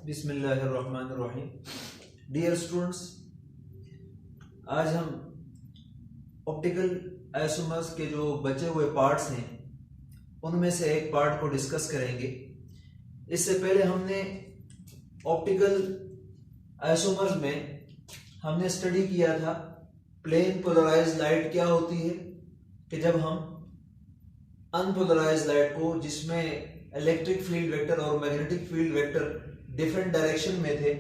बिस्मिल्लाहिर्रहमानिर्रहीम। Dear students, आज हम ऑप्टिकल आइसोमर्स के जो बचे हुए पार्ट्स हैं उनमें से एक पार्ट को डिस्कस करेंगे। इससे पहले हमने ऑप्टिकल आइसोमर्स में हमने स्टडी किया था प्लेन पोलराइज्ड लाइट क्या होती है, कि जब हम अनपोलराइज्ड लाइट को, जिसमें इलेक्ट्रिक फील्ड वेक्टर और magnetic field vector different direction में थे,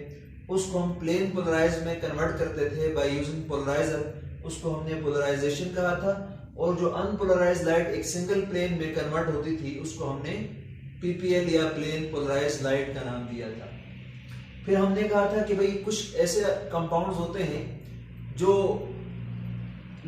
उसको हम प्लेन पोलराइज में कन्वर्ट करते थे बाय यूजिंग पोलराइजर, उसको हमने पोलराइजेशन कहा था। और जो अनपोलराइज्ड लाइट एक सिंगल प्लेन में कन्वर्ट होती थी उसको हमने पीपीएल या प्लेन पोलराइज्ड लाइट का नाम दिया था। फिर हमने कहा था कि भाई कुछ ऐसे कंपाउंड्स होते हैं जो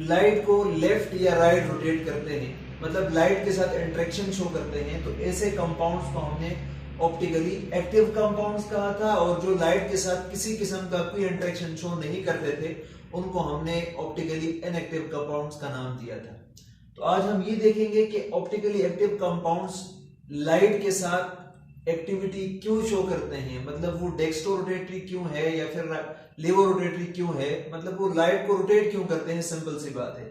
लाइट को लेफ्ट या राइट रोटेट करते हैं, मतलब लाइट के साथ इंटरेक्शन शो करते हैं, तो ऐसे कंपाउंड्स को हमने ऑप्टिकली एक्टिव कंपाउंड्स कहा था। और जो लाइट के साथ किसी किस्म का कोई इंटरेक्शन शो नहीं करते थे उनको हमने ऑप्टिकली इनएक्टिव कंपाउंड्स का नाम दिया था। तो आज हम ये देखेंगे कि ऑप्टिकली एक्टिव कंपाउंड्स लाइट के साथ एक्टिविटी क्यों शो करते हैं, मतलब वो डेक्स्ट्रो रोटेटरी क्यों है या फिर लेवो रोटेटरी क्यों है, मतलब वो लाइट को रोटेट क्यों करते हैं, सिंपल सी बात है।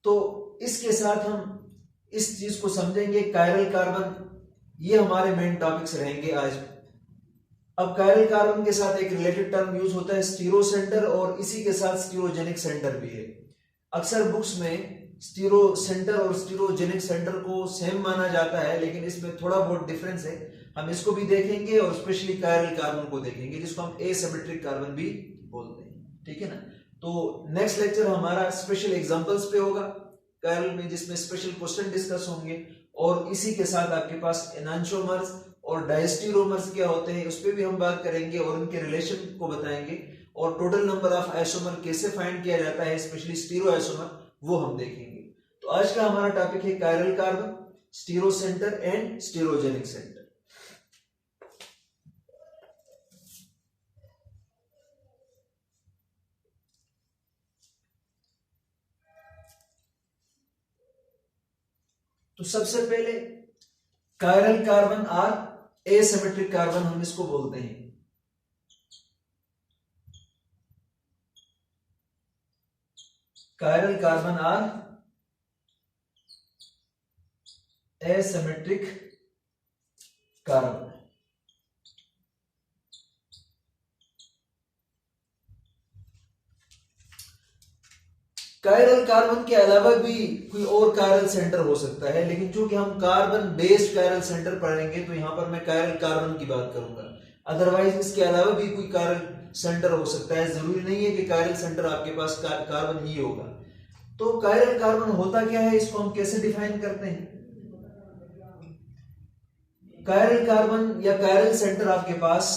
तो इसके साथ हम इस चीज को समझेंगे। कायरल कार्बन, ये हमारे मेन टॉपिक्स रहेंगे आज। अब कायरल कार्बन के साथ एक रिलेटेड टर्म यूज होता है स्टीरो सेंटर, और इसी के साथ स्टीरोजेनिक सेंटर भी है। अक्सर बुक्स में स्टीरो सेंटर और स्टीरोजेनिक सेंटर को सेम माना जाता है, लेकिन इसमें थोड़ा बहुत डिफरेंस है। हम इसको भी देखेंगे और स्पेशली कायरल कार्बन को देखेंगे, जिसको हम एसिमेट्रिक कार्बन भी बोलते हैं, ठीक है ना। तो नेक्स्ट लेक्चर हमारा स्पेशल एग्जांपल्स पे होगा कायरल में, जिसमें स्पेशल क्वेश्चन डिस्कस होंगे। और इसी के साथ आपके पास एनांशोमर्स और डायस्टीरोमर्स क्या होते हैं उस पर भी हम बात करेंगे और उनके रिलेशन को बताएंगे। और टोटल नंबर ऑफ आइसोमर कैसे फाइंड किया जाता है, स्पेशली स्टीरो आइसोमर, वो हम देखेंगे। तो आज का हमारा टॉपिक है chiral carbon, stereo center and stereogenic center. तो सबसे पहले कायरल कार्बन और एसिमेट्रिक कार्बन हम इसको बोलते हैं। कायरल कार्बन और एसिमेट्रिक कार्बन। कायरल कार्बन के अलावा भी कोई और कायरल सेंटर हो सकता है, लेकिन चूंकि हम कार्बन बेस्ड कायरल सेंटर पढ़ेंगे तो यहां पर मैं कायरल कार्बन की बात करूंगा। अदरवाइज इसके अलावा भी कोई कायरल सेंटर हो सकता है, जरूरी नहीं है कि कायरल सेंटर आपके पास कार्बन ही होगा। तो कायरल कार्बन होता क्या है, इसको हम कैसे डिफाइन करते हैं। कायरल कार्बन या कायरल सेंटर आपके पास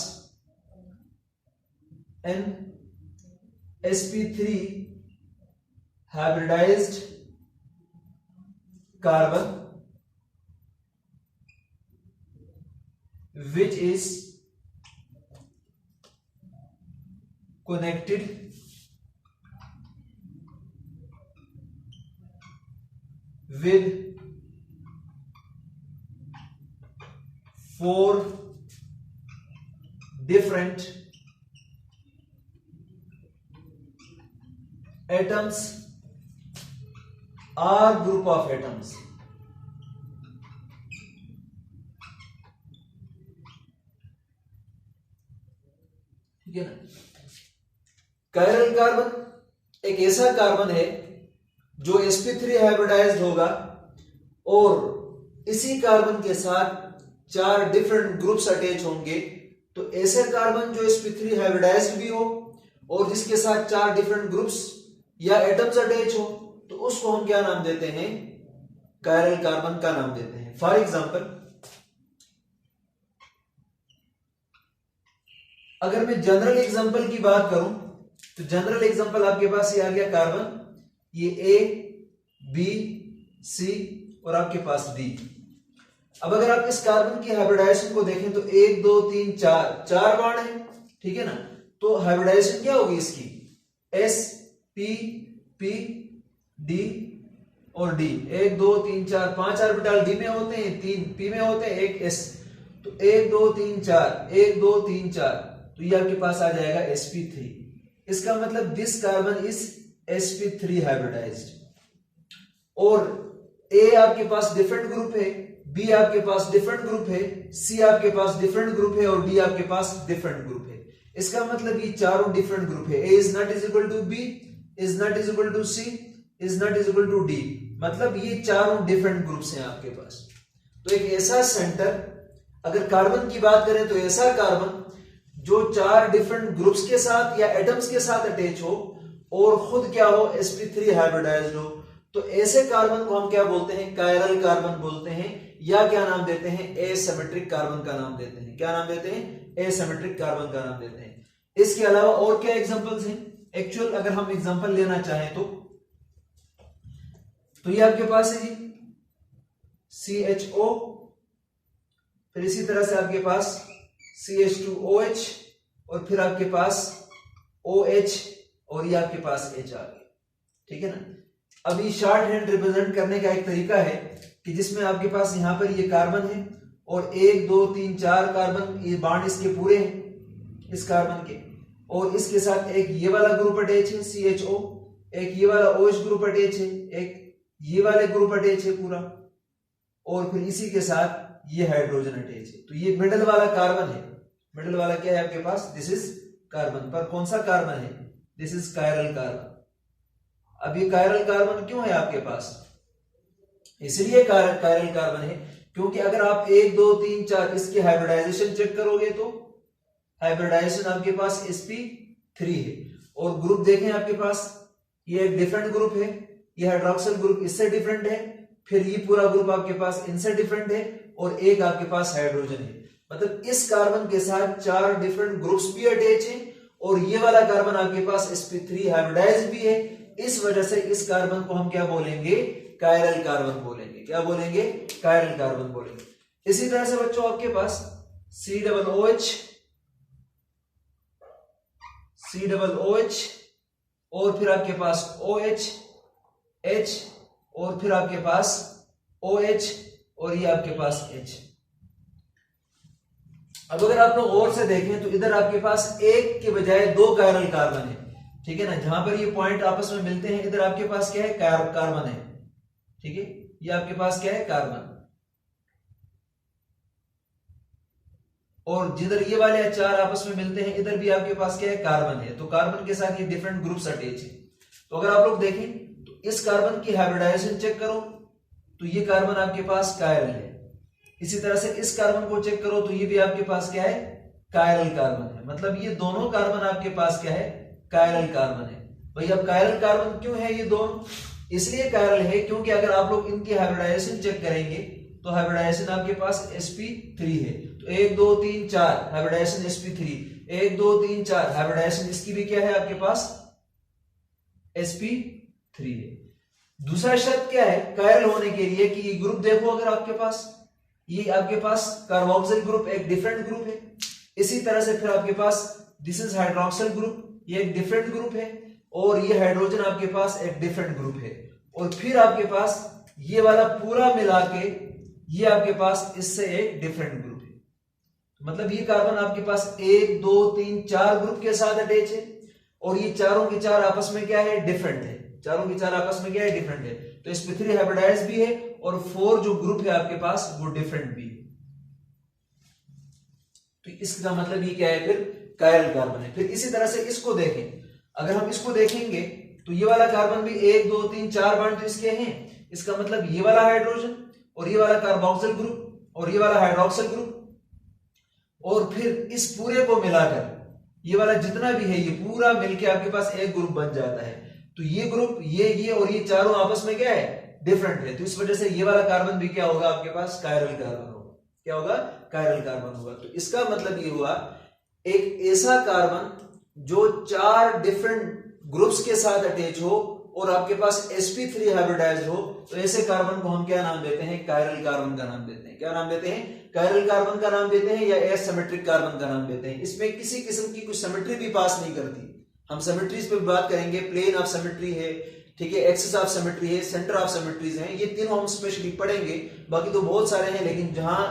sp3 hybridized carbon which is connected with 4 different atoms or group of atoms। ठीक है ना। कायरल कार्बन एक ऐसा कार्बन है जो sp3 हाइब्रिडाइज्ड होगा और इसी कार्बन के साथ 4 डिफरेंट ग्रुप्स अटैच होंगे। तो ऐसे कार्बन जो sp3 हाइब्रिडाइज्ड भी हो और जिसके साथ 4 डिफरेंट ग्रुप्स या एटम्स अटैच हो, तो उसको हम क्या नाम देते हैं, कायरल कार्बन का नाम देते हैं। फॉर एग्जांपल, अगर मैं जनरल एग्जांपल की बात करूं तो जनरल एग्जांपल आपके पास ये आ गया कार्बन, ये ए बी सी और आपके पास डी। अब अगर आप इस कार्बन की हाइब्रिडाइजेशन को देखें तो 1 2 3 4 बॉन्ड है, ठीक है ना। तो हाइब्रिडाइजेशन क्या होगी इसकी, एस पी पी डी और डी, 1 2 3 4 5 ऑर्बिटल डी में होते हैं, 3 पी में होते हैं, 1 एस, तो 1 2 3 4 1 2 3 4, तो ये आपके पास आ जाएगा sp3। इसका मतलब this carbon is sp3 hybridised. और ए आपके पास डिफरेंट ग्रुप है, बी आपके पास डिफरेंट ग्रुप है, सी आपके पास डिफरेंट ग्रुप है और डी आपके पास डिफरेंट ग्रुप है। इसका मतलब ये चारों डिफरेंट ग्रुप है। A is not is equal to B, is not is equal to C, is not is equal to D, मतलब ये चारों डिफरेंट ग्रुप्स हैं आपके पास। तो एक ऐसा सेंटर, अगर कार्बन की बात करें तो ऐसा कार्बन जो 4 डिफरेंट ग्रुप्स के साथ या एटम्स के साथ अटैच हो और खुद क्या हो, sp3 हाइब्रिडाइज्ड हो, तो ऐसे कार्बन को हम क्या बोलते हैं, कायरल कार्बन बोलते हैं, या क्या नाम देते हैं, एसिमेट्रिक कार्बन का नाम देते हैं। क्या नाम देते हैं, एसिमेट्रिक कार्बन का नाम देते हैं। इसके अलावा और क्या एग्जांपल्स हैं? एक्चुअल अगर हम एग्जांपल लेना चाहें तो ये आपके पास है जी CHO, फिर इसी तरह से आपके पास CH2OH, और फिर आपके पास OH, और ये आपके पास H आ गया। ठीक है ना। अभी शॉर्ट हैंड रिप्रेजेंट करने का एक तरीका है कि जिसमें आपके पास यहां पर ये कार्बन है और 1 2 3 4 कार्बन, ये बॉन्ड इसके पूरे हैं इस कार्बन के, और इसके साथ एक ये वाला ग्रुप अटैच है CHO, एक ये वाला OH ग्रुप अटैच है, एक ये वाले ग्रुप अटैच है पूरा, और फिर इसी के साथ ये हाइड्रोजन अटैच है। तो ये मिडल वाला कार्बन है। मिडल वाला क्या है आपके पास, दिस इज कार्बन। पर कौन सा कार्बन है, दिस इज कायरल कार्बन। अब ये कायरल कार्बन क्यों है आपके पास, इसलिए कायरल कार्बन है क्योंकि अगर आप 1 2 3 4 इसके हाइब्रिडाइजेशन चेक करोगे तो हाइब्रिडाइजेशन आपके पास sp3 है, और ग्रुप देखें आपके पास, ये एक डिफरेंट ग्रुप है, ये हाइड्रोक्सिल ग्रुप इससे डिफरेंट है, फिर ये पूरा ग्रुप आपके पास इनसे डिफरेंट है, और एक आपके पास हाइड्रोजन है। मतलब इस कार्बन के साथ 4 डिफरेंट ग्रुप्स भी अटैच हैं, और ये वाला कार्बन आपके पास sp3 हाइब्रिडाइज्ड भी है। इस वजह से इस कार्बन को हम क्या बोलेंगे, कायरल कार्बन बोलेंगे। क्या बोलेंगे, कायरल कार्बन बोलेंगे। इसी तरह से बच्चों आपके पास COOH, और फिर आपके पास OH, H, और फिर आपके पास OH, और ये आपके पास H। अब अगर आप लोग और से देखें तो इधर आपके पास एक के बजाय 2 कायरल कार्बन है। ठीक है ना, जहां पर ये पॉइंट आपस में मिलते हैं, इधर आपके पास क्या है, कार्बन है। ठीक है, ये आपके पास क्या है, कार्बन, और जिधर ये वाले 4 आपस में मिलते हैं, इधर भी आपके पास क्या है, कार्बन है। तो कार्बन के साथ ये डिफरेंट ग्रुप्स अटैच है। तो अगर आप लोग देखें तो इस कार्बन की हाइब्रिडाइजेशन चेक करो तो ये कार्बन आपके पास कायरल है। इसी तरह से इस कार्बन को चेक करो तो ये भी आपके पास क्या है, कायरल कार्बन है। मतलब ये दोनों कार्बन आपके पास क्या है, कायरल कार्बन है। भाई अब कायरल कार्बन क्यों है ये दोनों, इसलिए कायरल है क्योंकि अगर आप लोग इनकी हाइब्रिडाइजेशन चेक करेंगे तो हाइब्रिडाइजेशन आपके पास sp3 है। तो 1 2 3 4 हाइब्रिडाइजेशन sp3, 1 2 3 4 हाइब्रिडाइजेशन इसकी भी क्या है आपके पास, sp3 है। दूसरा शर्त क्या है कायरल होने के लिए कि ये ग्रुप देखो, अगर आपके पास ये आपके पास कार्बोक्सिल ग्रुप एक डिफरेंट ग्रुप है। इसी तरह से फिर आपके पास दिस इज हाइड्रोक्सिल ग्रुप, ये एक डिफरेंट ग्रुप है, और ये हाइड्रोजन आपके पास एक डिफरेंट ग्रुप है, और फिर आपके पास ये वाला पूरा मिला के ये आपके पास इससे एक डिफरेंट ग्रुप है। मतलब ये कार्बन आपके पास 1 2 3 4 ग्रुप के साथ अटैच है, और ये चारों के चार आपस में क्या है, डिफरेंट है। चारों के चार आपस में क्या है, डिफरेंट है। तो sp3 हाइब्रिडाइज भी है, और 4 जो ग्रुप है आपके पास वो डिफरेंट भी है। तो इसका मतलब ये क्या है, फिर कायरल कार्बन है। फिर इसी तरह से इसको देखें, अगर हम इसको देखेंगे तो ये वाला कार्बन भी 1 2 3 4 बॉन्ड तो इसके हैं। इसका मतलब ये वाला हाइड्रोजन और ये वाला कार्बोक्सिल ग्रुप और ये वाला हाइड्रोक्सिल ग्रुप, और फिर इस पूरे को मिलाकर ये वाला जितना भी है ये पूरा मिलके आपके पास एक ग्रुप बन जाता है। तो ये ग्रुप ये और ये चारों आपस में क्या है, डिफरेंट है। तो इस वजह से ये वाला कार्बन भी क्या होगा आपके पास, कायरल कार्बन होगा। क्या होगा, कायरल कार्बन होगा। तो इसका मतलब ये हुआ एक ऐसा कार्बन जो 4 डिफरेंट ग्रुप्स के साथ अटैच हो और आपके पास sp3 हाइब्रिडाइज्ड हो, तो ऐसे कार्बन को हम क्या नाम देते हैं, कायरल कार्बन का नाम देते हैं। क्या नाम देते हैं, कायरल कार्बन का नाम देते हैं, या एसिमेट्रिक कार्बन का नाम देते हैं। इसमें किसी किस्म की कुछ सिमेट्री भी पास नहीं करती। हम सिमेट्रीज पे बात करेंगे, प्लेन ऑफ सिमेट्री है ठीक है, एक्सेस ऑफ सिमेट्री है, सेंटर ऑफ सिमेट्रीज हैं, ये तीनों हम स्पेशली पढ़ेंगे, बाकी तो बहुत सारे हैं, लेकिन जहां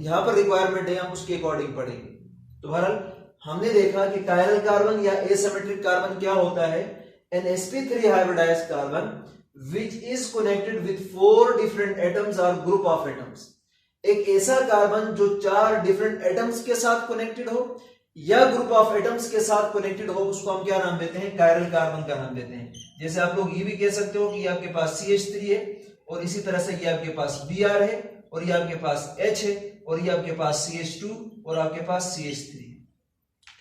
यहां पर रिक्वायरमेंट है हम उसके अकॉर्डिंग पढ़ेंगे। तो बहरहाल हमने देखा कि कायरल कार्बन या एसिमेट्रिक कार्बन क्या होता है, an sp3 hybridised carbon which is connected with 4 different atoms or group of atoms। एक ऐसा कार्बन जो 4 डिफरेंट एटम्स के साथ कनेक्टेड हो या ग्रुप ऑफ एटम्स के साथ कनेक्टेड हो, उसको हम क्या नाम देते हैं, कायरल कार्बन का नाम देते हैं। जैसे आप लोग ये भी कह सकते हो कि ये आपके पास CH3 है, और इसी तरह से ये आपके पास Br है, और ये आपके पास H है, और ये आपके पास CH2 और आपके पास CH3 है,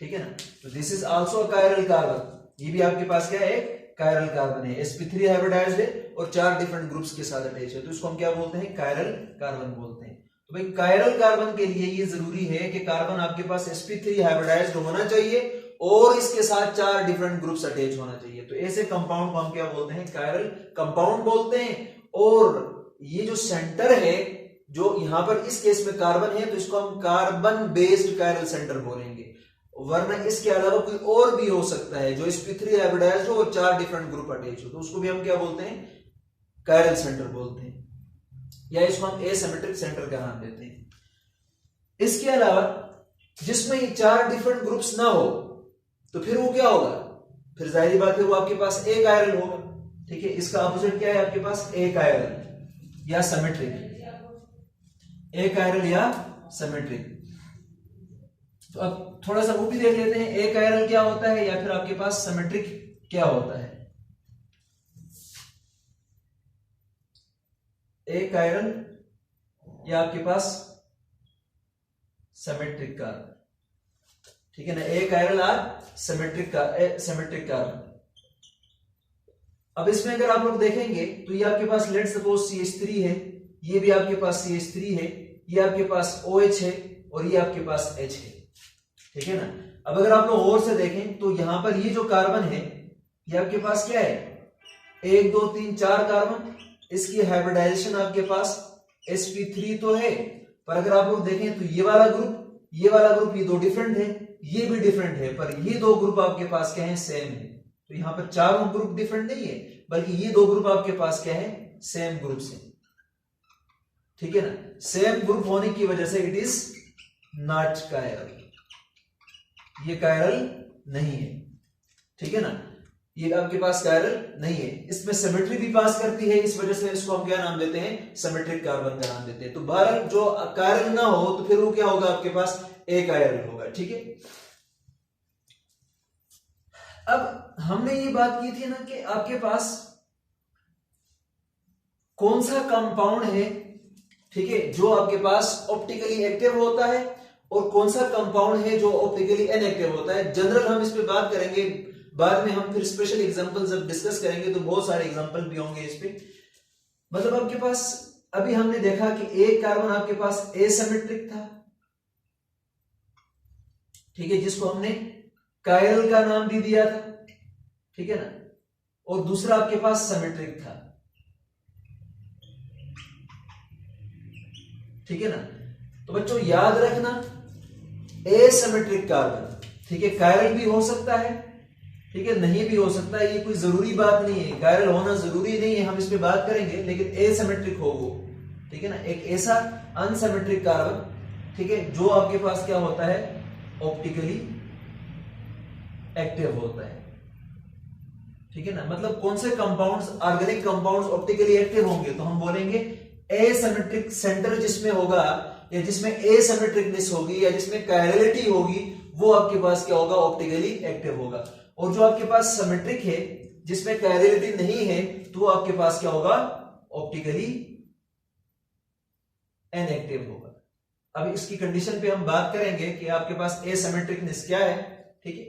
ठीक है ना। तो this is also a chiral carbon, ये भी आपके पास क्या है, कायरल कार्बन है, sp3 हाइब्रिडाइज्ड है और 4 डिफरेंट ग्रुप्स के साथ अटैच है, तो इसको हम क्या बोलते हैं, कायरल कार्बन बोलते हैं। तो भाई कायरल कार्बन के लिए ये जरूरी है कि कार्बन आपके पास sp3 हाइब्रिडाइज्ड होना चाहिए और इसके साथ 4 डिफरेंट ग्रुप्स अटैच होना चाहिए। तो ऐसे कंपाउंड को हम क्या बोलते हैं, कायरल कंपाउंड बोलते हैं। और ये जो सेंटर है, जो यहां पर इस केस में कार्बन है, तो इसको हम कार्बन बेस्ड कायरल सेंटर बोलेंगे, वरना इसके अलावा कोई और भी हो सकता है जो sp3 हाइब्रिडाइज्ड हो और 4 डिफरेंट ग्रुप अटैच हो, तो उसको भी हम क्या बोलते हैं, कायरल सेंटर बोलते हैं, या इसको हम एसिमेट्रिक सेंटर का नाम देते हैं। इसके अलावा जिसमें ये 4 डिफरेंट ग्रुप्स ना हो, तो फिर वो क्या होगा, फिर जाहिर बात है वो आपके पास ए कायरल होगा, ठीक है। इसका ऑपोजिट क्या है आपके पास, ए कायरल या सिमेट्रिक, ए कायरल या सिमेट्रिक। तो अब थोड़ा सा वो भी देख लेते हैं, ए कायरल क्या होता है या फिर आपके पास सिमेट्रिक क्या होता है। ए कायरल या आपके पास सिमेट्रिक कार्बन, ठीक है ना, ए कायरल और सिमेट्रिक कार्बन। अब इसमें अगर आप लोग देखेंगे तो ये आपके पास लेट सपोज CH3 है, ये भी आपके पास CH3 है, ये आपके पास OH है और ये आपके पास H है, ठीक है ना। अब अगर आप लोग और से देखें तो यहां पर ये जो कार्बन है ये आपके पास क्या है, 1 2 3 4 कार्बन, इसकी हाइब्रिडाइजेशन आपके पास sp3 तो है, पर अगर आप लोग देखें तो ये वाला ग्रुप ये 2 डिफरेंट है, ये भी डिफरेंट है, पर ये 2 ग्रुप आपके पास क्या है, सेम है। तो यहां पर चारों ग्रुप डिफरेंट नहीं है, बल्कि ये 2 ग्रुप आपके पास क्या है, सेम ग्रुप्स है, ठीक है ना। सेम ग्रुप होने की वजह से इट इज नॉट कायरल, ये कायरल नहीं है, ठीक है ना, ये आपके पास कायरल नहीं है। इसमें सिमेट्री भी पास करती है, इस वजह से इसको हम क्या नाम देते हैं, सिमेट्रिक कार्बन का नाम देते हैं। तो बहरहाल जो कायरल ना हो तो फिर वो क्या होगा, आपके पास ए कायरल होगा, ठीक है। अब हमने ये बात की थी ना कि आपके पास कौन सा कंपाउंड है, ठीक है, जो आपके पास ऑप्टिकली एक्टिव होता है और कौन सा कंपाउंड है जो ऑप्टिकली इनएक्टिव होता है। जनरल हम इस पे बात करेंगे, बाद में हम फिर स्पेशल एग्जांपल जब डिस्कस करेंगे तो बहुत सारे एग्जांपल भी होंगे इस पे। मतलब आपके पास अभी हमने देखा कि एक कार्बन आपके पास एसिमेट्रिक था, ठीक है, जिसको हमने कायरल का नाम भी दिया था, ठीक है ना, और दूसरा आपके पास सिमेट्रिक था, ठीक है ना। तो बच्चों याद रखना, एसिमेट्रिक कार्बन, ठीक है, कायरल भी हो सकता है, ठीक है, नहीं भी हो सकता है, ये कोई जरूरी बात नहीं है, कायरल होना जरूरी नहीं है, हम इस पे बात करेंगे, लेकिन एसिमेट्रिक हो वो, ठीक है ना। एक ऐसा अनसिमेट्रिक कार्बन, ठीक है, जो आपके पास क्या होता है, ऑप्टिकली एक्टिव होता है, ठीक है ना। मतलब कौन से compounds, organic compounds optically active होंगे, तो हम बोलेंगे एसिमेट्रिक सेंटर जिसमें होगा या जिसमें एसिमेट्रिकनेस होगी या जिसमें कायरलिटी होगी, वो आपके पास क्या होगा, ऑप्टिकली एक्टिव होगा। और जो आपके पास सिमेट्रिक है जिसमें कायरलिटी नहीं है, तो वो आपके पास क्या होगा, ऑप्टिकली इनएक्टिव होगा। अब इसकी कंडीशन पे हम बात करेंगे कि आपके पास एसिमेट्रिकनेस क्या है, ठीक है।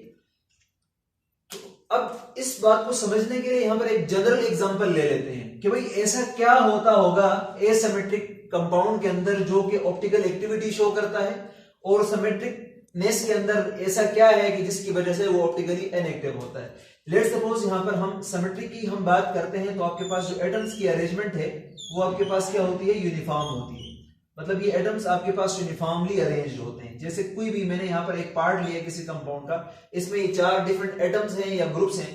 तो अब इस बात को समझने के लिए यहां पर एक जनरल एग्जांपल ले लेते हैं कि भाई ऐसा क्या होता होगा एसिमेट्रिक कंपाउंड के अंदर जो कि ऑप्टिकल एक्टिविटी शो करता है, और सिमेट्रिकनेस के अंदर ऐसा क्या है कि जिसकी वजह से वो ऑप्टिकली इनएक्टिव होता है। लेट्स सपोज यहां पर हम सिमेट्रिक की हम बात करते हैं, तो आपके पास जो एटम्स की अरेंजमेंट है वो आपके पास क्या होती है, यूनिफॉर्म होती है। मतलब ये एटम्स आपके पास यूनिफॉर्मली अरेंज्ड होते हैं। जैसे कोई भी, मैंने यहाँ पर एक पार्ट लिया किसी कंपाउंड का, इसमें ये 4 डिफरेंट एटम्स हैं या ग्रुप्स हैं,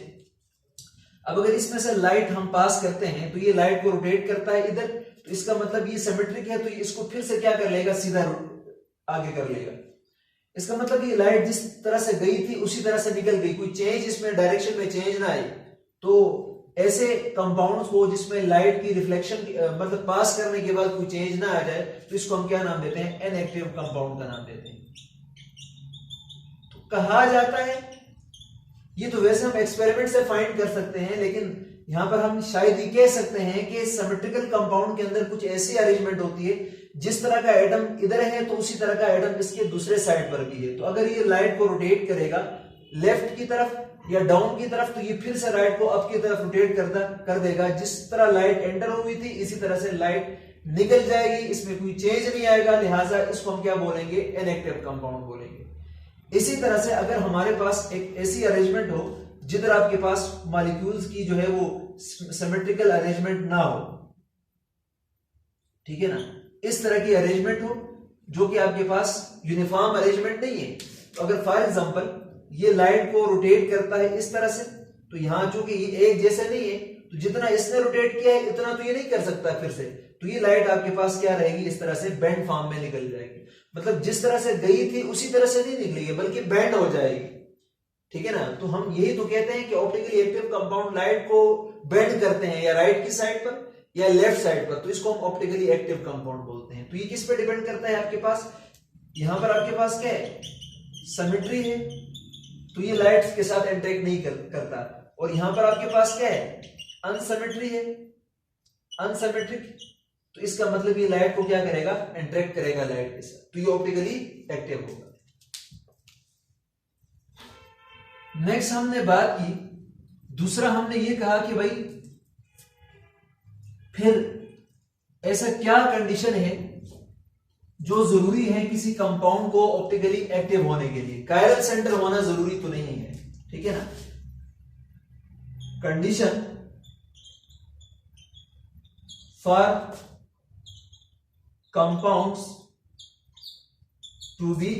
अब अगर इसमें से लाइट हम पास करते हैं तो ये लाइट को रोटेट करता है इधर, तो इसका मतलब ये सिमेट्रिक है, तो इसको फिर से क्या कर लेगा, सीधा आगे कर लेगा। इसका मतलब ये लाइट जिस तरह से गई थी उसी तरह से निकल गई, कोई चेंज इसमें डायरेक्शन में चेंज ना आए। तो ऐसे कंपाउंड्स को जिसमें लाइट की रिफ्लेक्शन मतलब पास करने के बाद कोई चेंज ना आ जाए, तो इसको हम क्या नाम देते हैं, इनएक्टिव कंपाउंड का नाम देते हैं। तो कहा जाता है, ये तो वैसे हम एक्सपेरिमेंट से फाइंड कर सकते हैं, लेकिन यहां पर हम शायद ये कह सकते हैं कि सिमेट्रिकल कंपाउंड के अंदर कुछ ऐसी अरेंजमेंट होती है, जिस तरह का एटम इधर है तो उसी तरह का एटम इसके दूसरे साइड पर भी है। तो अगर ये लाइट को रोटेट करेगा लेफ्ट की तरफ या डाउन की तरफ, तो ये फिर से लाइट को अप की तरफ रोटेट कर देगा। जिस तरह लाइट एंटर हुई थी इसी तरह से लाइट निकल जाएगी, इसमें कोई चेंज नहीं आएगा, लिहाजा इसको हम क्या बोलेंगे, इनएक्टिव कंपाउंड बोलेंगे। इसी तरह से अगर हमारे पास एक ऐसी अरेंजमेंट हो जिधर आपके पास मॉलिक्यूल्स की जो है वो सिमेट्रिकल अरेंजमेंट ना हो, ठीक है ना, इस तरह की अरेंजमेंट हो जो कि आपके पास यूनिफॉर्म अरेंजमेंट नहीं है। तो अगर फॉर एग्जांपल ये लाइट को रोटेट करता है इस तरह से, तो यहां चूंकि ये एक जैसे नहीं है, तो जितना इसने रोटेट किया है इतना तो ये नहीं कर सकता फिर से, तो ये लाइट आपके पास क्या रहेगी, इस तरह से बेंड फॉर्म में निकल जाएगी। मतलब जिस तरह से गई थी उसी तरह से नहीं निकलेगी, बल्कि बेंड हो जाएगी, ठीक है ना। तो हम यही तो कहते हैं कि ऑप्टिकली एक्टिव कंपाउंड लाइट को बेंड करते हैं, या राइट की साइड पर या लेफ्ट साइड पर, तो इसको हम ऑप्टिकली एक्टिव कंपाउंड बोलते हैं। तो ये किस पे डिपेंड करता है, आपके पास यहां पर आपके पास क्या है, सिमेट्री है, तो ये लाइट के साथ इंटरेक्ट नहीं करता, और यहां पर आपके पास क्या है, अनसिमेट्री है, अनसिमेट्रिक, तो इसका मतलब ये लाइट को क्या करेगा, इंटरेक्ट करेगा लाइट के साथ, तो ये ऑप्टिकली एक्टिव होगा। नेक्स्ट हमने बात की, दूसरा हमने ये कहा कि भाई फिर ऐसा क्या कंडीशन है जो जरूरी है किसी कंपाउंड को ऑप्टिकली एक्टिव होने के लिए। कायरल सेंटर होना जरूरी तो नहीं है, ठीक है ना। Condition for compounds to be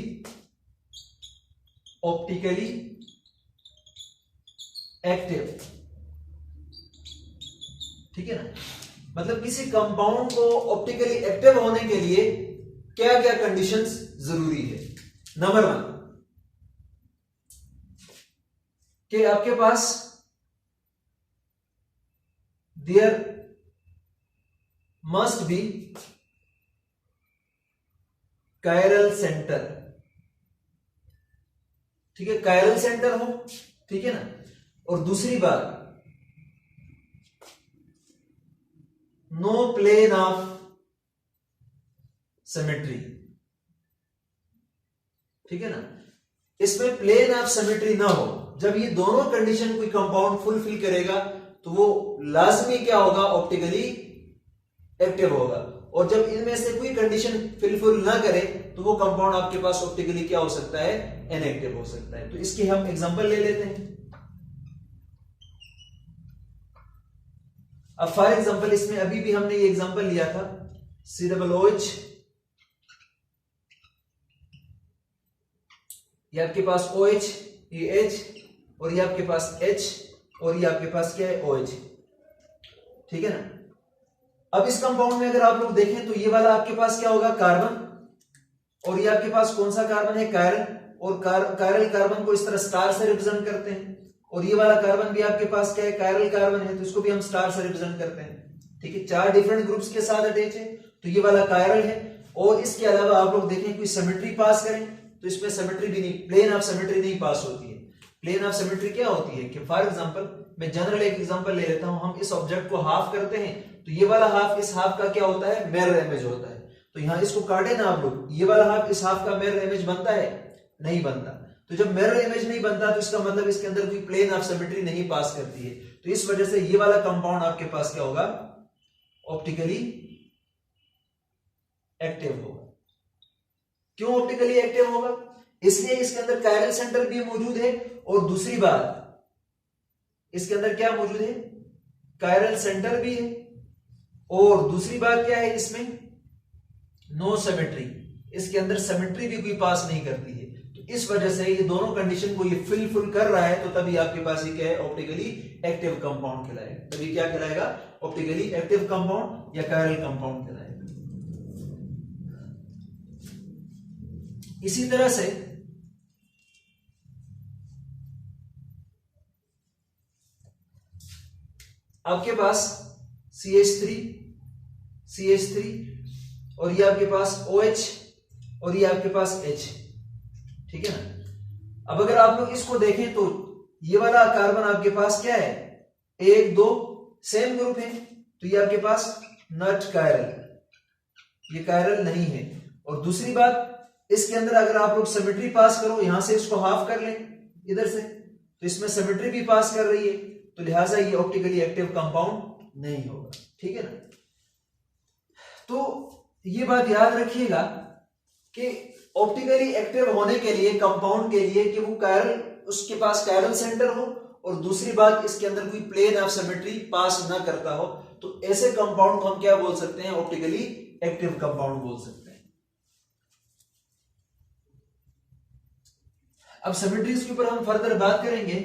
optically active, ठीक है ना। मतलब किसी कंपाउंड को ऑप्टिकली एक्टिव होने के लिए क्या क्या कंडीशंस जरूरी है। नंबर 1 कि आपके पास there must be chiral center, ठीक है, कायरल सेंटर हो, ठीक है ना। और दूसरी बात, नो प्लेन ऑफ सिमेट्री, ठीक है ना। इसमें प्लेन ऑफ सिमेट्री ना हो। जब ये दोनों कंडीशन कोई कंपाउंड फुलफिल करेगा तो वो लाजमी क्या होगा, ऑप्टिकली एक्टिव होगा। और जब इनमें से कोई कंडीशन फुलफिल ना करे तो वो कंपाउंड आपके पास ऑप्टिकली क्या हो सकता है, इनएक्टिव हो सकता है। तो इसके हम एग्जांपल ले लेते हैं। अब फॉर एग्जांपल इसमें अभी भी हमने ये एग्जांपल लिया था, COOH, ये आपके पास OH, ये H, और ये आपके पास H, और ये आपके पास क्या है, OH, ठीक है ना। अब इस कंपाउंड में अगर आप लोग देखें तो ये वाला आपके पास क्या होगा, कार्बन, और ये आपके पास कौन सा कार्बन है, कायरल, और कायरल कार्बन को इस तरह स्टार से रिप्रेजेंट करते हैं। और ये वाला कार्बन भी आपके पास क्या है, कायरल कार्बन है, तो इसको भी हम स्टार से रिप्रेजेंट करते हैं, ठीक है। 4 डिफरेंट ग्रुप्स के साथ अटैच है, तो ये वाला कायरल है। और इसके अलावा आप लोग देखें कोई सिमेट्री पास करें तो इसमें सिमेट्री भी नहीं, प्लेन ऑफ सिमेट्री नहीं पास होती है। प्लेन ऑफ सिमेट्री क्या होती है कि फॉर एग्जांपल मैं जनरल एक एग्जांपल ले लेता हूं, हम इस ऑब्जेक्ट को हाफ करते हैं तो ये वाला हाफ इस हाफ का क्या होता है, मिरर इमेज होता है। तो यहां इसको काटे ना आप लोग, ये वाला हाफ इस हाफ का मिरर इमेज बनता है, नहीं बनता। तो जब मिरर इमेज नहीं बनता तो इसका मतलब इसके अंदर कोई प्लेन ऑफ सिमेट्री नहीं पास करती है। तो इस वजह से ये वाला कंपाउंड आपके पास क्या होगा, ऑप्टिकली एक्टिव होगा। क्यों ऑप्टिकली एक्टिव होगा, इसलिए इसके अंदर कायरल सेंटर भी मौजूद है, और दूसरी बात इसके अंदर क्या मौजूद है, कायरल सेंटर भी है, और दूसरी बात क्या है, इसमें नो सिमेट्री, इसके अंदर सिमेट्री भी कोई पास नहीं करती है। तो तो इस वजह से ये दोनों कंडीशन को ये फिल कर रहा है, तो तभी आपके पास ये क्या है, ऑप्टिकली एक्टिव कंपाउंड कहलाएगा। तभी क्या कहलाएगा, ऑप्टिकली एक्टिव कंपाउंड या कायरल कंपाउंड कहलाएगा। इसी तरह से आपके पास CH3 और ये आपके पास OH और ये आपके पास H, ठीक है ना। अब अगर आप लोग इसको देखें तो ये वाला कार्बन आपके पास क्या है, 1 2 सेम ग्रुप है, तो ये आपके पास नॉट कायरल, ये कायरल नहीं है। और दूसरी बात, इसके अंदर अगर आप लोग सिमेट्री पास करो, यहां से इसको हाफ कर लें इधर से, तो इसमें सिमेट्री भी पास कर रही है, तो लिहाजा ये ऑप्टिकली एक्टिव कंपाउंड नहीं होगा, ठीक है ना। तो ये बात याद रखिएगा कि ऑप्टिकली एक्टिव होने के लिए कंपाउंड के लिए कि वो कायरल, उसके पास कायरल सेंटर हो, और दूसरी बात इसके अंदर कोई प्लेन ऑफ सिमेट्री पास ना करता हो, तो ऐसे कंपाउंड को हम क्या बोल सकते हैं, ऑप्टिकली एक्टिव कंपाउंड बोल सकते हैं। अब सिमेट्रीज के ऊपर हम फर्दर बात करेंगे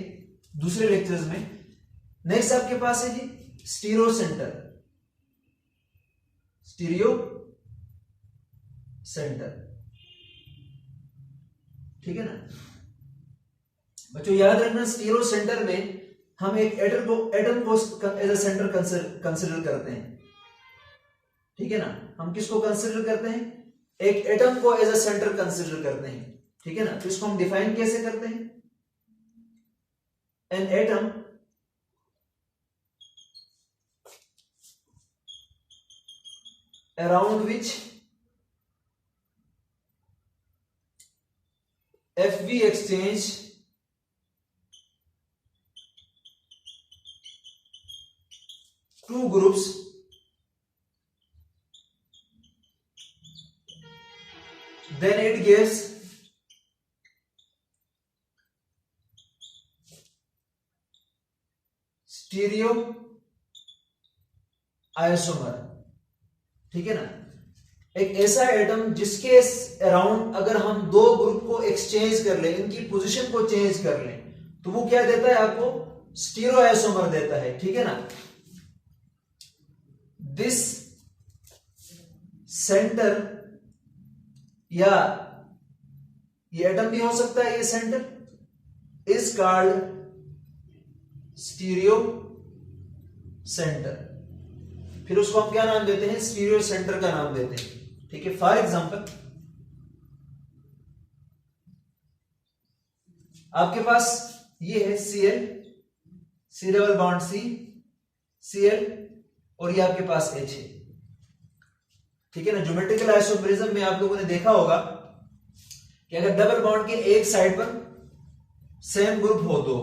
दूसरे लेक्चर्स में। नेक्स्ट आपके पास है जी स्टीरियो सेंटर, ठीक है ना बच्चों। याद रखना, स्टीरियो सेंटर में हम एक एटम को एज ए सेंटर कंसिडर करते हैं, ठीक है ना। हम किसको कंसिडर करते हैं, एक एटम को एज ए सेंटर कंसिडर करते हैं, ठीक है ना। तो इसको हम डिफाइन कैसे करते हैं, an atom around which FV exchange two groups then it gives stereo isomer, ठीक है ना। एक ऐसा एटम जिसके अराउंड अगर हम दो ग्रुप को एक्सचेंज कर लें, इनकी पोजीशन को चेंज कर लें, तो वो क्या देता है आपको, स्टीरियो आइसोमर देता है, ठीक है ना। दिस सेंटर, या ये एटम भी हो सकता है, ये centre is called stereo centre. फिर उसको हम क्या नाम देते हैं, स्टीरियो सेंटर का नाम देते हैं, ठीक है। फॉर एग्जांपल आपके पास ये है सी डबल बॉन्ड Cl और ये आपके पास H है, ठीक है ना। ज्योमेट्रिकल आइसोमेरिज्म में आप लोगों ने देखा होगा कि अगर डबल बॉन्ड के एक साइड पर सेम ग्रुप हो दो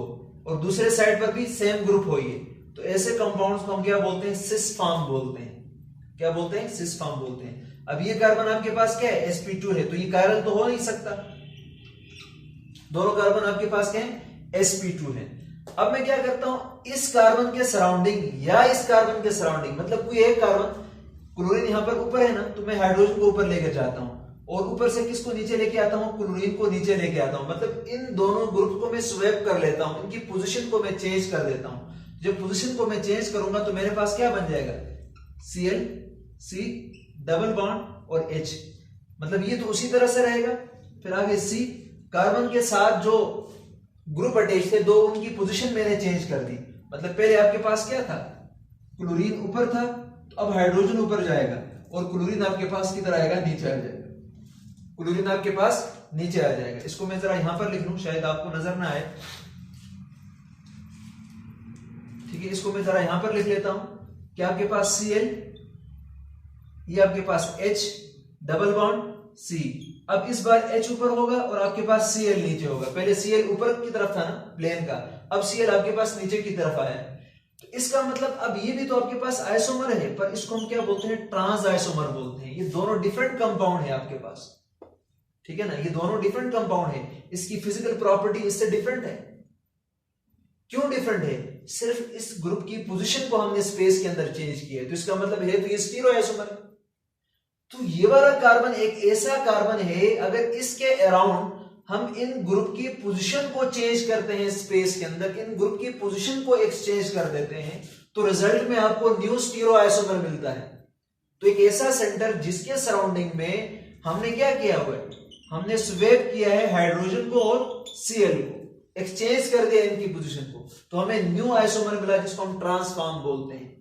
और दूसरे साइड पर भी सेम ग्रुप हो, ये तो ऐसे कंपाउंड्स को हम क्या बोलते हैं, सिस फॉर्म बोलते हैं। क्या बोलते हैं, सिस फॉर्म बोलते हैं। अब ये कार्बन आपके पास क्या है, sp2 है, तो ये कायरल तो हो नहीं सकता। दोनों कार्बन आपके पास क्या है, sp2 है। अब मैं क्या करता हूं, इस कार्बन के सराउंडिंग या इस कार्बन के सराउंडिंग, मतलब कोई एक कार्बन, क्लोरीन यहां पर ऊपर है ना, तो मैं हाइड्रोजन को ऊपर लेकर जाता हूं और ऊपर से किसको नीचे लेके आता हूं, क्लोरीन को नीचे लेके आता हूं। मतलब इन दोनों ग्रुप को मैं स्वैप कर लेता हूं, इनकी पोजीशन को मैं चेंज कर देता हूं। जब पोजीशन को मैं चेंज करूंगा तो मेरे पास क्या बन जाएगा, Cl C डबल बॉन्ड और H, मतलब ये तो उसी तरह से रहेगा। फिर आगे C, कार्बन के साथ जो ग्रुप अटैच थे दो, उनकी पोजीशन मैंने चेंज कर दी। मतलब पहले आपके पास क्या था, क्लोरीन ऊपर था, तो अब हाइड्रोजन ऊपर जाएगा और क्लोरीन आपके पास किधर आएगा, नीचे आ जाएगा। क्लोरीन आपके पास नीचे आ जाएगा। इसको मैं जरा यहां पर लिख लूं, शायद आपको नजर ना आए, ठीक है। इसको मैं जरा यहां पर लिख लेता हूं कि आपके पास Cl, ये आपके पास H डबल बॉन्ड C। अब इस बार H ऊपर होगा और आपके पास Cl नीचे होगा। पहले Cl ऊपर की तरफ था ना प्लेन का, अब Cl आपके पास नीचे की तरफ आया है। तो इसका मतलब अब ये भी तो आपके पास आइसोमर है, पर इसको हम क्या बोलते हैं, ट्रांस आइसोमर बोलते हैं। ये दोनों डिफरेंट कंपाउंड है आपके पास, ठीक है ना। ये दोनों डिफरेंट कंपाउंड है, इसकी फिजिकल प्रॉपर्टी इससे डिफरेंट है। क्यों डिफरेंट है, सिर्फ इस ग्रुप की पोजीशन को हमने स्पेस के अंदर चेंज किया है, तो इसका मतलब है तो ये स्टीरियो आइसोमर है। तो ये वाला कार्बन एक ऐसा कार्बन है, अगर इसके अराउंड हम इन ग्रुप की पोजीशन को चेंज करते हैं स्पेस के अंदर, इन ग्रुप की पोजीशन को एक्सचेंज कर देते हैं, तो रिजल्ट में आपको न्यू स्टीरियोआइसोमर मिलता है। तो एक ऐसा सेंटर जिसके सराउंडिंग में हमने क्या किया हुआ है, हमने स्वैप किया है हाइड्रोजन को और Cl को, एक्सचेंज कर दिया इनकी पोजीशन को, तो हमें न्यू आइसोमर मिला जिसको हम ट्रांसफॉर्म बोलते हैं।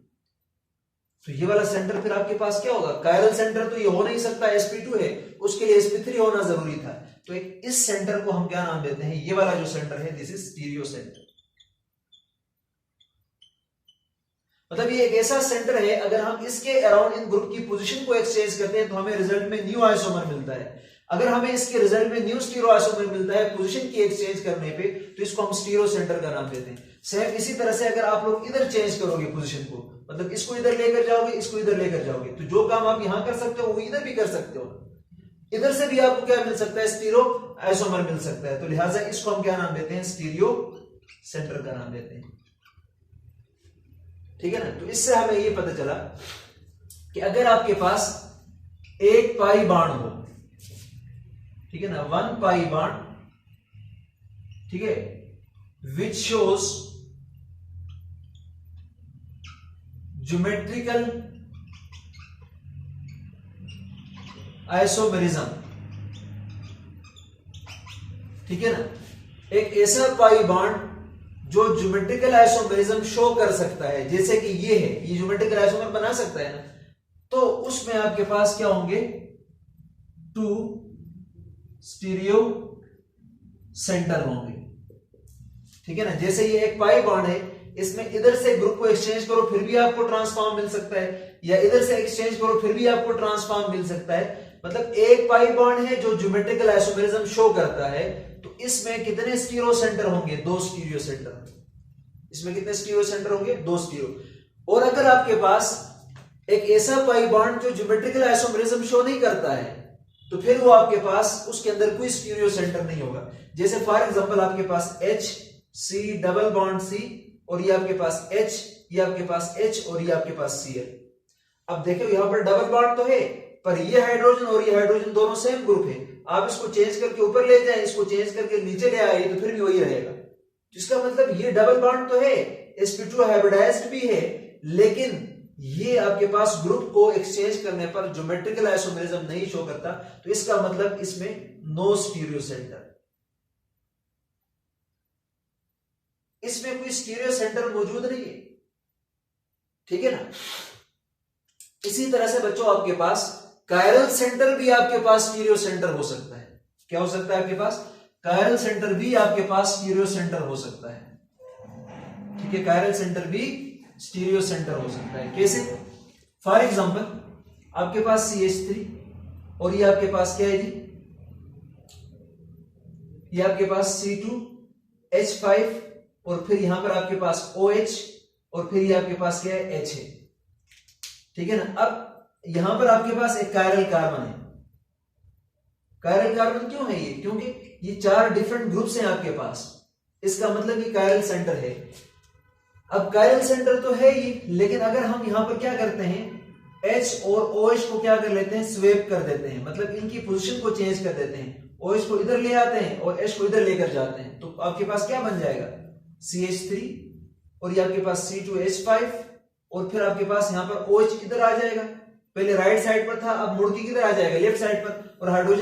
तो ये वाला सेंटर फिर आपके पास क्या होगा, कायरल सेंटर तो ये हो नहीं सकता, sp2 है, उसके लिए sp3 होना जरूरी था। तो एक इस सेंटर को हम क्या नाम देते हैं, ये वाला जो सेंटर है दिस इज स्टीरियो सेंटर। मतलब ये एक ऐसा सेंटर है, अगर हम इसके अराउंड इन ग्रुप की पोजीशन को एक्सचेंज करते हैं तो हमें रिजल्ट में न्यू आइसोमर मिलता है। अगर हमें इसके रिजल्ट में न्यू स्टीरियो आइसोमर मिलता है पोजीशन की एक्सचेंज करने पे, तो इसको हम स्टीरियो सेंटर का नाम देते हैं। सेम इसी तरह से अगर आप लोग इधर चेंज करोगे पोजीशन को, मतलब इसको इधर लेकर जाओगे, इसको इधर लेकर जाओगे, तो जो काम आप यहां कर सकते हो वो इधर भी कर सकते हो। इधर से भी आपको क्या मिल सकता है, स्टीरियो आइसोमर मिल सकता है। तो लिहाजा इसको हम क्या नाम देते हैं, स्टीरियो सेंटर का नाम देते हैं। ठीक है ना। तो इससे हमें ये पता चला कि अगर आपके पास एक पाई बॉन्ड हो, ठीक है ना, 1 पाई बॉन्ड, ठीक है, विच शोज ज्योमेट्रिकल आइसोमेरिज्म, ठीक है ना, एक ऐसा पाई बॉन्ड जो ज्योमेट्रिकल आइसोमेरिज्म शो कर सकता है, जैसे कि ये है, ये ज्योमेट्रिकल आइसोमर बना सकता है ना, तो उसमें आपके पास क्या होंगे, 2 स्टीरियो सेंटर होंगे। ठीक है ना। जैसे ये एक पाई बॉन्ड है, इसमें इधर से ग्रुप को एक्सचेंज करो फिर भी आपको ट्रांसफॉर्म मिल सकता है, या इधर से एक्सचेंज करो फिर भी आपको ट्रांसफॉर्म मिल सकता है। मतलब एक पाई बॉन्ड है जो ज्योमेट्रिकल आइसोमेरिज्म शो करता है, तो इसमें कितने स्टीरियो सेंटर होंगे, 2 स्टीरियो सेंटर। इसमें कितने स्टीरियो सेंटर होंगे, 2 स्टीरियो। और अगर आपके पास एक ऐसा पाई बॉन्ड जो ज्योमेट्रिकल आइसोमेरिज्म शो नहीं करता है, तो फिर वो आपके पास उसके अंदर कोई स्टीरियो सेंटर नहीं होगा। जैसे फॉर एग्जांपल आपके पास H C double bond C, और ये आपके पास H, ये आपके पास H, और ये आपके पास Cl। अब देखो यहां पर डबल बॉन्ड तो है, पर ये हाइड्रोजन और ये हाइड्रोजन दोनों सेम ग्रुप है। आप इसको चेंज करके ऊपर ले जाएं, इसको चेंज करके नीचे ले आए, तो फिर भी वही रहेगा। जिसका मतलब ये डबल बॉन्ड तो है, sp2 हाइब्रिडाइज्ड भी है, लेकिन ये आपके पास ग्रुप को एक्सचेंज करने पर ज्योमेट्रिकल आइसोमेरिज्म नहीं शो करता। तो इसका मतलब इसमें नो स्टीरियो सेंटर, इसमें कोई स्टीरियो सेंटर मौजूद नहीं है। ठीक है ना। इसी तरह से बच्चों आपके पास कायरल सेंटर भी आपके पास स्टीरियो सेंटर हो सकता है। क्या हो सकता है आपके पास, कायरल सेंटर भी आपके पास स्टीरियो सेंटर हो सकता है। ठीक है, कायरल सेंटर भी स्टीरियो सेंटर हो सकता है। कैसे, फॉर एग्जांपल आपके पास CH3 और ये आपके पास क्या है जी, ये आपके पास C2H5, और फिर यहां पर आपके पास OH, और फिर ये आपके पास क्या है, H है। ठीक है ना। अब यहां पर आपके पास एक कायरल कार्बन है। कायरल कार्बन क्यों है ये, क्योंकि ये 4 डिफरेंट ग्रुप्स हैं आपके पास, इसका मतलब ये कायरल सेंटर है। अब कायरल सेंटर तो है ही, लेकिन अगर हम यहां पर क्या करते हैं, H और OH को क्या कर लेते हैं, स्वेप कर देते हैं, मतलब इनकी पोजीशन को चेंज कर देते हैं। OH को इधर ले आते हैं और H को इधर लेकर जाते हैं, तो आपके पास क्या बन जाएगा, CH3, और ये आपके पास C2H5, और फिर आपके पास यहां पर OH इधर आ जाएगा। पहले राइट साइड पर था, अब मुड़ के किधर आ जाएगा, लेफ्ट साइड पर, और हाइड्रोजन